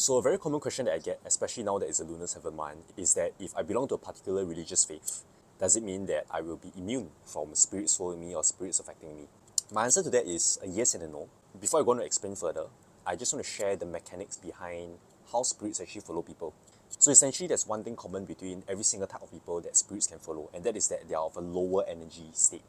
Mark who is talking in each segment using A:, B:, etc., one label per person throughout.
A: So a very common question that I get, especially now that it's a lunar 7th month, is that if I belong to a particular religious faith, does it mean that I will be immune from spirits following me or spirits affecting me? My answer to that is a yes and a no. Before I go on to explain further, I just want to share the mechanics behind how spirits actually follow people. So essentially, there's one thing common between every single type of people that spirits can follow, and that is that they are of a lower energy state.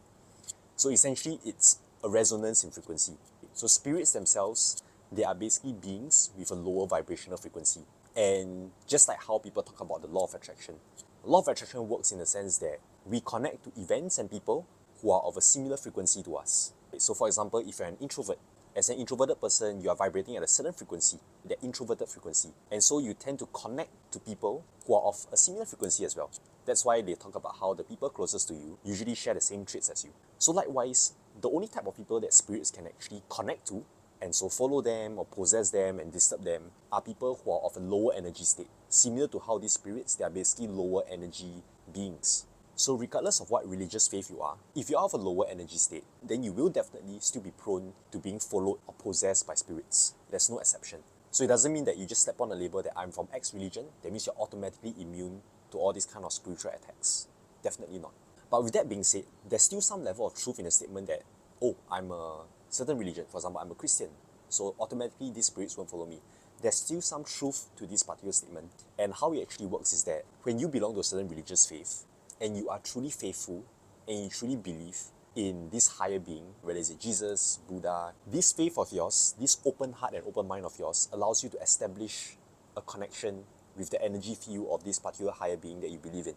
A: So essentially, it's a resonance in frequency. So spirits themselves, they are basically beings with a lower vibrational frequency. And just like how people talk about the law of attraction, law of attraction works in the sense that we connect to events and people who are of a similar frequency to us. So for example, if you're an introvert, as an introverted person, you are vibrating at a certain frequency, that introverted frequency. And so you tend to connect to people who are of a similar frequency as well. That's why they talk about how the people closest to you usually share the same traits as you. So likewise, the only type of people that spirits can actually connect to and so follow them or possess them and disturb them are people who are of a lower energy state. Similar to how these spirits, they are basically lower energy beings. So regardless of what religious faith you are, if you are of a lower energy state, then you will definitely still be prone to being followed or possessed by spirits. There's no exception. So it doesn't mean that you just slap on a label that I'm from X religion, that means you're automatically immune to all these kind of spiritual attacks. Definitely not. But with that being said, there's still some level of truth in the statement that, oh, I'm a certain religion, for example, I'm a Christian, so automatically these spirits won't follow me. There's still some truth to this particular statement. And how it actually works is that when you belong to a certain religious faith, and you are truly faithful, and you truly believe in this higher being, whether it's Jesus, Buddha, this faith of yours, this open heart and open mind of yours allows you to establish a connection with the energy field of this particular higher being that you believe in.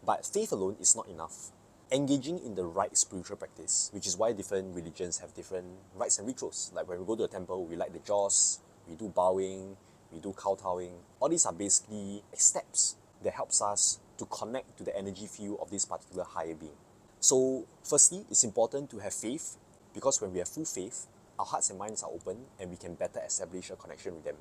A: But faith alone is not enough. Engaging in the right spiritual practice, which is why different religions have different rites and rituals. Like when we go to a temple, we light the jaws, we do bowing, we do kowtowing. All these are basically steps that helps us to connect to the energy field of this particular higher being. So firstly, it's important to have faith, because when we have full faith, our hearts and minds are open and we can better establish a connection with them.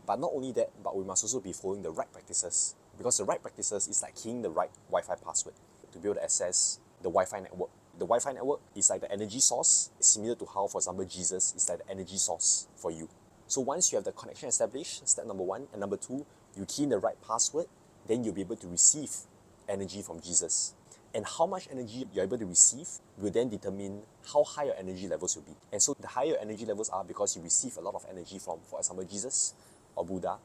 A: But not only that, but we must also be following the right practices, because the right practices is like keying the right Wi-Fi password to be able to access the Wi-Fi network. The Wi-Fi network is like the energy source, similar to how, for example, Jesus is like the energy source for you. So once you have the connection established, step number 1, and number 2, you key in the right password, then you'll be able to receive energy from Jesus. And how much energy you're able to receive will then determine how high your energy levels will be. And so the higher your energy levels are because you receive a lot of energy from, for example, Jesus or Buddha,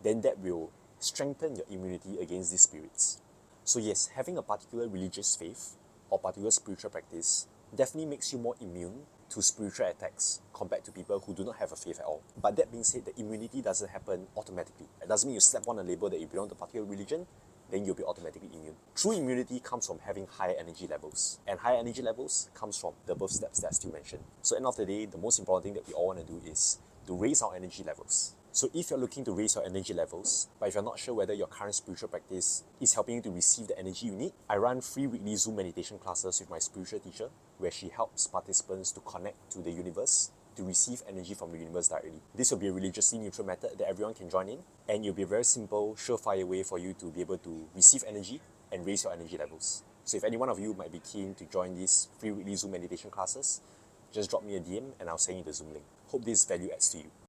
A: then that will strengthen your immunity against these spirits. So yes, having a particular religious faith or particular spiritual practice definitely makes you more immune to spiritual attacks compared to people who do not have a faith at all. But that being said, the immunity doesn't happen automatically. It doesn't mean you slap on a label that you belong to a particular religion, then you'll be automatically immune. True immunity comes from having higher energy levels. And higher energy levels comes from the above steps that I still mentioned. So at the end of the day, the most important thing that we all want to do is to raise our energy levels. So if you're looking to raise your energy levels, but if you're not sure whether your current spiritual practice is helping you to receive the energy you need, I run free weekly Zoom meditation classes with my spiritual teacher, where she helps participants to connect to the universe, to receive energy from the universe directly. This will be a religiously neutral method that everyone can join in, and it'll be a very simple, surefire way for you to be able to receive energy and raise your energy levels. So if any one of you might be keen to join these free weekly Zoom meditation classes, just drop me a DM and I'll send you the Zoom link. Hope this value adds to you.